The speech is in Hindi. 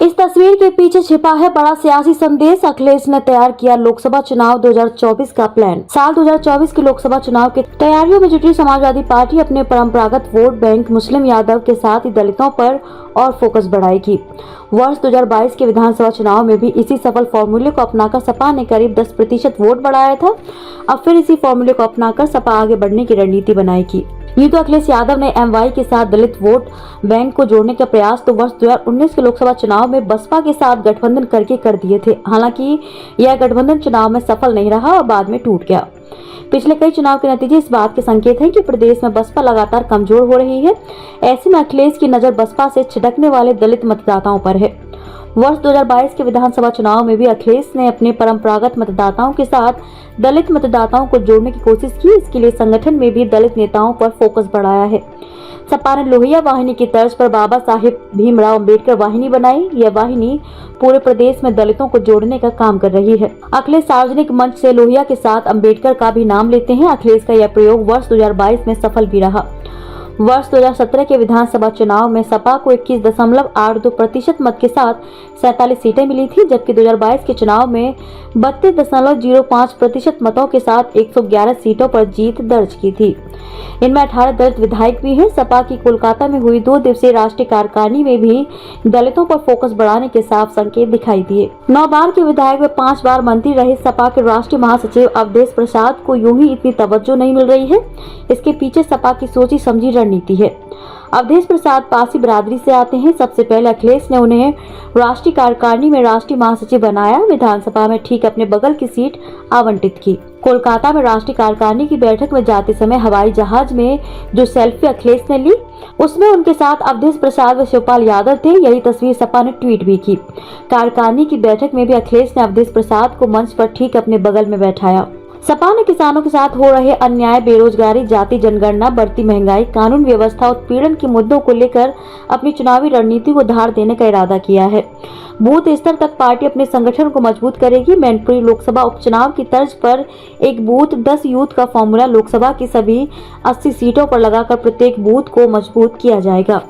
इस तस्वीर के पीछे छिपा है बड़ा सियासी संदेश। अखिलेश ने तैयार किया लोकसभा चुनाव 2024 का प्लान। साल 2024 के लोकसभा चुनाव की तैयारियों में जुटी समाजवादी पार्टी अपने परंपरागत वोट बैंक मुस्लिम यादव के साथ ही दलितों पर और फोकस बढ़ाएगी। वर्ष 2022 के विधानसभा चुनाव में भी इसी सफल फॉर्मूले को अपनाकर सपा ने करीब 10% वोट बढ़ाया था। अब फिर इसी फॉर्मूले को अपनाकर सपा आगे बढ़ने की रणनीति बनाएगी। यूं तो अखिलेश यादव ने एमवाई के साथ दलित वोट बैंक को जोड़ने का प्रयास तो वर्ष 2019 के लोकसभा चुनाव में बसपा के साथ गठबंधन करके कर दिए थे। हालांकि यह गठबंधन चुनाव में सफल नहीं रहा और बाद में टूट गया। पिछले कई चुनाव के नतीजे इस बात के संकेत हैं कि प्रदेश में बसपा लगातार कमजोर हो रही है। ऐसे में अखिलेश की नजर बसपा से छिटकने वाले दलित मतदाताओं पर है। वर्ष 2022 के विधानसभा चुनाव में भी अखिलेश ने अपने परंपरागत मतदाताओं के साथ दलित मतदाताओं को जोड़ने की कोशिश की। इसके लिए संगठन में भी दलित नेताओं पर फोकस बढ़ाया है। सपा ने लोहिया वाहिनी की तर्ज पर बाबा साहेब भीमराव अंबेडकर वाहिनी बनाई। यह वाहिनी पूरे प्रदेश में दलितों को जोड़ने का काम कर रही है। अखिलेश सार्वजनिक मंच से लोहिया के साथ अंबेडकर का भी नाम लेते हैं। अखिलेश का यह प्रयोग वर्ष 2022 में सफल भी रहा। वर्ष 2017 के विधानसभा चुनाव में सपा को 21.82% मत के साथ 47 सीटें मिली थी, जबकि 2022 के चुनाव में 32.05% मतों के साथ 111 सीटों पर जीत दर्ज की थी। इनमें 18 दलित विधायक भी हैं। सपा की कोलकाता में हुई 2 दिवसीय राष्ट्रीय कार्यकारिणी में भी दलितों पर फोकस बढ़ाने के साफ संकेत दिखाई दिए। 9 बार के विधायक व 5 बार मंत्री रहे सपा के राष्ट्रीय महासचिव अवधेश प्रसाद को यूं ही इतनी तवज्जो नहीं मिल रही है। इसके पीछे सपा की सोची समझी रणनीति है। अवधेश प्रसाद पासी बिरादरी से आते हैं। सबसे पहले अखिलेश ने उन्हें राष्ट्रीय कार्यकारिणी में राष्ट्रीय महासचिव बनाया। विधानसभा में ठीक अपने बगल की सीट आवंटित की। कोलकाता में राष्ट्रीय कार्यकारिणी की बैठक में जाते समय हवाई जहाज में जो सेल्फी अखिलेश ने ली, उसमें उनके साथ अवधेश प्रसाद व शिवपाल यादव थे। यही तस्वीर सपा ने ट्वीट भी की। कार्यकारिणी की बैठक में भी अखिलेश ने अवधेश प्रसाद को मंच पर ठीक अपने बगल में बैठाया। सपा ने किसानों के साथ हो रहे अन्याय, बेरोजगारी, जाति जनगणना, बढ़ती महंगाई, कानून व्यवस्था, उत्पीड़न के मुद्दों को लेकर अपनी चुनावी रणनीति को धार देने का इरादा किया है। बूथ स्तर तक पार्टी अपने संगठन को मजबूत करेगी। मैनपुरी लोकसभा उपचुनाव की तर्ज पर एक बूथ 10 यूथ का फॉर्मूला लोकसभा की सभी 80 सीटों पर लगाकर प्रत्येक बूथ को मजबूत किया जाएगा।